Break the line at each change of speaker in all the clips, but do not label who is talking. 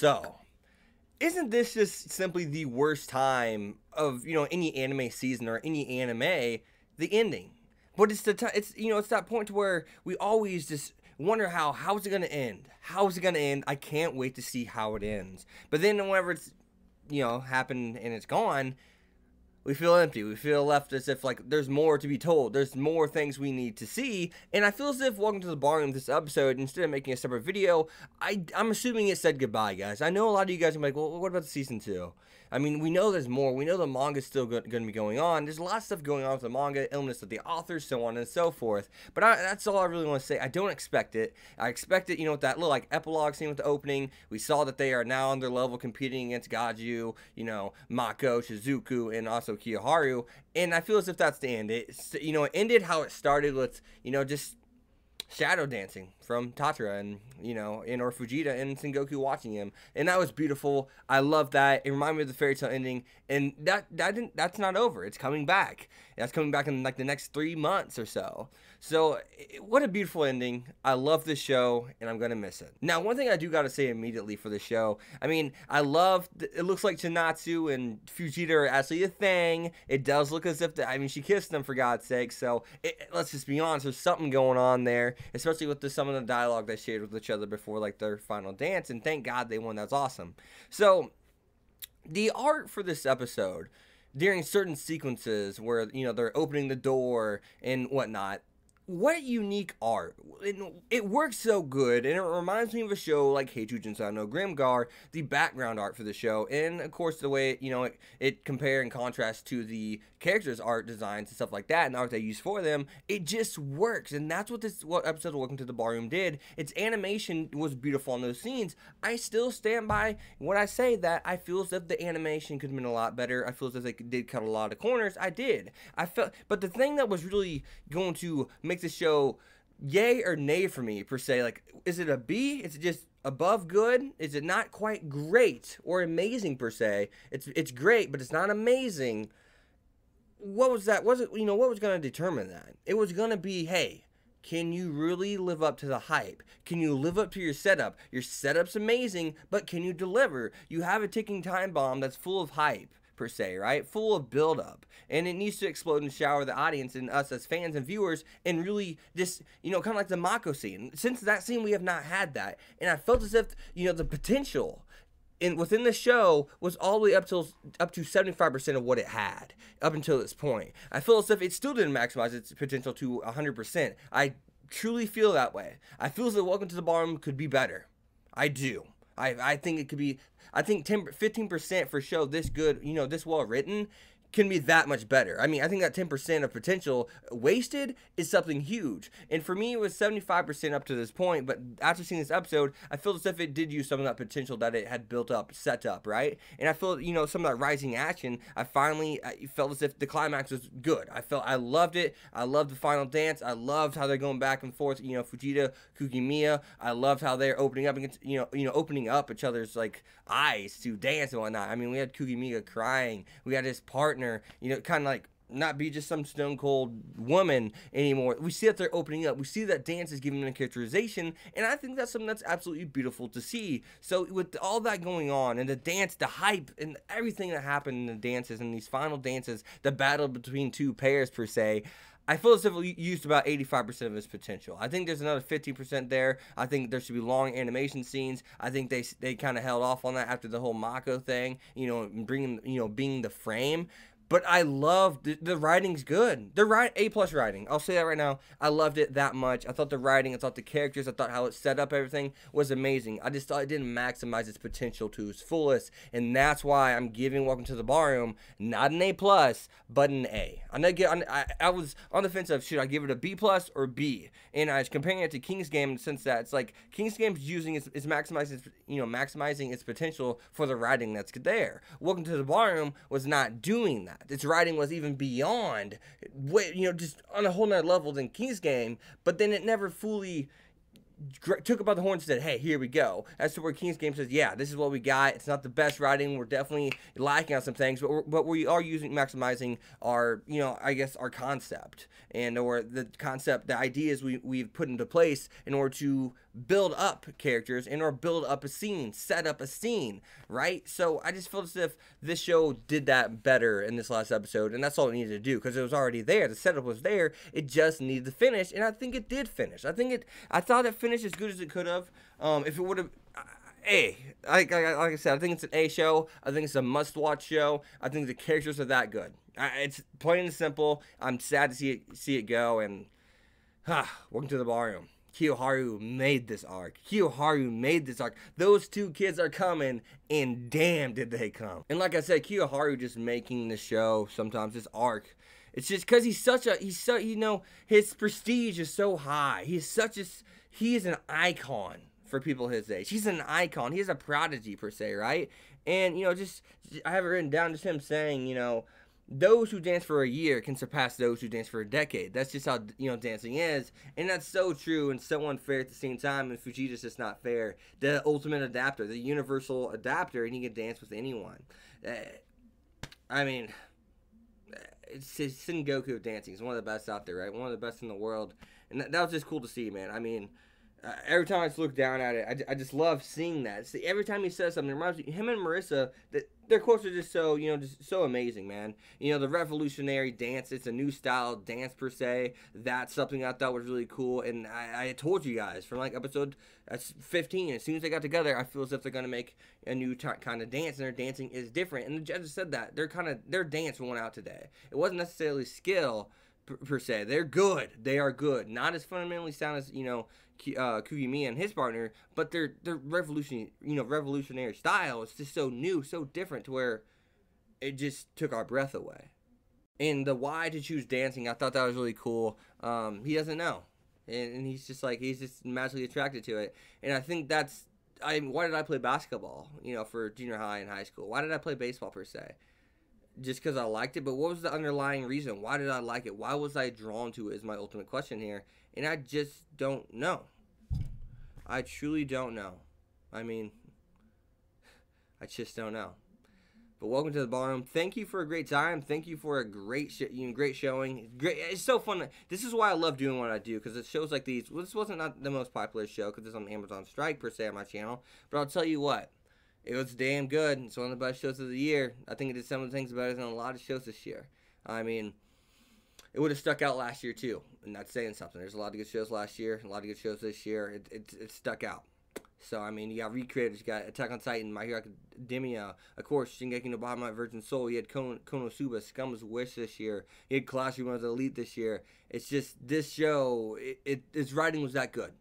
So, isn't this just simply the worst time of, any anime season or any anime, the ending? But it's the time, it's that point to where we always just wonder how's it going to end? How's it going to end? I can't wait to see how it ends. But then whenever it's, happened and it's gone, we feel empty. We feel left as if, like, there's more to be told. There's more things we need to see. And I feel as if Welcome to the Ballroom, this episode, instead of making a separate video, I'm assuming it said goodbye, guys. I know a lot of you guys are like, well, what about the season 2? I mean, we know there's more. We know the manga's still going to be going on. There's a lot of stuff going on with the manga, illness of the authors, so on and so forth. But that's all I really want to say. I don't expect it. I expect it, with that little, like, epilogue scene with the opening. We saw that they are now on their level competing against Gaju, Mako, Shizuku, and also Kiyoharu. And I feel as if that's the end. It ended how it started with, just shadow dancing from Tatara and, or Fujita and Sengoku watching him. And that was beautiful. I love that. It reminded me of the fairy tale ending. And that's not over. It's coming back. That's coming back in like the next 3 months or so. So what a beautiful ending. I love this show and I'm going to miss it. Now, one thing I do got to say immediately for the show, I mean, it looks like Chinatsu and Fujita are actually a thing. It does look as if, she kissed them for God's sake. So let's just be honest, there's something going on there, especially with some of the dialogue they shared with each other before like their final dance. And thank God they won. That's awesome. So the art for this episode, during certain sequences where, they're opening the door and whatnot, what unique art. It works so good, and it reminds me of a show like Heijujin no Grimgar, the background art for the show, and of course the way, it compare and contrast to the characters' art designs and stuff like that, and the art they use for them. It just works, and that's what episode of Welcome to the Ballroom did. Its animation was beautiful on those scenes. I still stand by when I say that I feel as if the animation could have been a lot better. I feel as if they did cut a lot of corners. I did. But the thing that was really going to make the show yay or nay for me, per se, like, is it a B? Is it just above good? Is it not quite great or amazing, per se? It's great, but it's not amazing. What was that? What was going to determine that? It was going to be, hey, can you really live up to the hype? Can you live up to your setup? Your setup's amazing, but can you deliver? You have a ticking time bomb that's full of hype, per se, right? Full of build-up. And it needs to explode and shower the audience and us as fans and viewers and really just, kind of like the Mako scene. Since that scene, we have not had that. And I felt as if, the potential within the show was all the way up to 75% of what it had up until this point. I feel as if it still didn't maximize its potential to 100%. I truly feel that way. I feel as if Welcome to the Ballroom could be better. I do. I think it could be, I think 15% for a show this good, this well written, can be that much better. I mean, I think that 10% of potential wasted is something huge. And for me, it was 75% up to this point, but after seeing this episode, I feel as if it did use some of that potential that it had built up, set up, right? And I feel, some of that rising action, I felt as if the climax was good. I loved it. I loved the final dance. I loved how they're going back and forth, Fujita, Kugimiya. I loved how they're opening up against, opening up each other's, like, eyes to dance and whatnot. I mean, we had Kugimiya crying. We had his partner, kind of like not be just some stone cold woman anymore. We see that they're opening up. We see that dance is giving them a characterization, and I think that's something that's absolutely beautiful to see. So with all that going on, and the dance, the hype, and everything that happened in the dances and these final dances, the battle between two pairs per se, I feel as if we used about 85% of its potential. I think there's another 15% there. I think there should be long animation scenes. I think they kind of held off on that after the whole Mako thing, bringing, being the frame. But I love the writing's good. The A+ writing. I'll say that right now. I loved it that much. I thought the writing, I thought the characters, I thought how it set up everything was amazing. I just thought it didn't maximize its potential to its fullest, and that's why I'm giving Welcome to the Ballroom not an A+, but an A. I was on the fence of should I give it a B+ or B, and I was comparing it to King's Game in the sense that it's like King's Game's using is maximizing its potential for the writing that's there. Welcome to the Ballroom was not doing that. Its writing was even beyond, just on a whole nother level than King's Game, but then it never fully took up by the horn and said, hey, here we go. As to where King's Game says, yeah, this is what we got. It's not the best writing. We're definitely lacking on some things, but we are maximizing our, I guess, our concept, or the concept, the ideas we've put into place in order to build up characters and or build up a scene, set up a scene, right? So I just felt as if this show did that better in this last episode, and that's all it needed to do because it was already there. The setup was there. It just needed to finish, and I think it did finish. I thought it finished as good as it could have. If it would have. Like I said, I think it's an A show. I think it's a must-watch show. I think the characters are that good. It's plain and simple. I'm sad to see it go. And welcome to the ballroom. Kiyoharu made this arc. Those two kids are coming, and damn, did they come! And like I said, Kiyoharu just making the show sometimes this arc. It's just because he's so his prestige is so high. He is an icon. For people his age, he's an icon. He's a prodigy per se, right? And I have it written down, just him saying, those who dance for a year can surpass those who dance for a decade. That's just how dancing is, and that's so true and so unfair at the same time. And Fujita's just not fair. The ultimate adapter, the universal adapter, and he can dance with anyone. I mean, it's Sengoku of dancing. He's one of the best out there, right? One of the best in the world, and that was just cool to see, man. I mean. Every time I just look down at it, I just love seeing that. See, every time he says something, it reminds me, him and Marissa, their quotes are just so, just so amazing, man. The revolutionary dance, it's a new style dance per se. That's something I thought was really cool. And I told you guys from like episode 15, as soon as they got together, I feel as if they're going to make a new kind of dance, and their dancing is different. And the judges said that. Their dance went out today. It wasn't necessarily skill per se. They're good. They are good. Not as fundamentally sound as, Kugimi and his partner, but their revolutionary style is just so new, so different to where it just took our breath away. And the why to choose dancing, I thought that was really cool. He doesn't know, and he's just magically attracted to it. And I think why did I play basketball? For junior high and high school. Why did I play baseball per se? Just because I liked it, but what was the underlying reason? Why did I like it? Why was I drawn to it is my ultimate question here. And I just don't know. I truly don't know. I mean, I just don't know. But welcome to the ballroom. Thank you for a great time. Thank you for a great showing. Great. It's so fun. This is why I love doing what I do, because it shows like these. Well, this wasn't not the most popular show because it's on Amazon Strike per se on my channel. But I'll tell you what. It was damn good. It's one of the best shows of the year. I think it did some of the things better than a lot of shows this year. I mean, it would have stuck out last year too, and that's saying something. There's a lot of good shows last year, a lot of good shows this year. It stuck out. So, I mean, you got recreators, you got Attack on Titan, My Hero Academia, of course, Shingeki no Bama, Virgin Soul. You had Konosuba, Scum's Wish this year. You had Classroom of the Elite this year. It's just, this show, its writing was that good.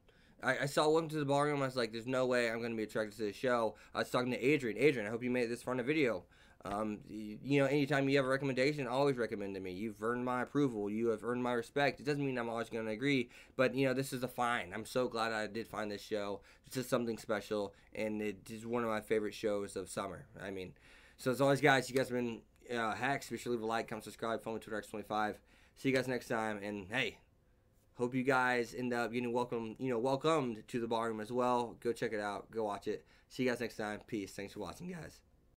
I saw Welcome to the Ballroom. I was like, there's no way I'm going to be attracted to the show. I was talking to Adrian. Adrian, I hope you made it this far in the video. Anytime you have a recommendation, always recommend to me. You've earned my approval. You have earned my respect. It doesn't mean I'm always going to agree, but, this is a find. I'm so glad I did find this show. It's just something special, and it is one of my favorite shows of summer. I mean, so as always, guys, you guys have been hacks. Be sure to leave a like, comment, subscribe, follow me Twitter X25. See you guys next time, and hey, hope you guys end up getting welcomed to the ballroom as well. Go check it out. Go watch it. See you guys next time. Peace. Thanks for watching, guys.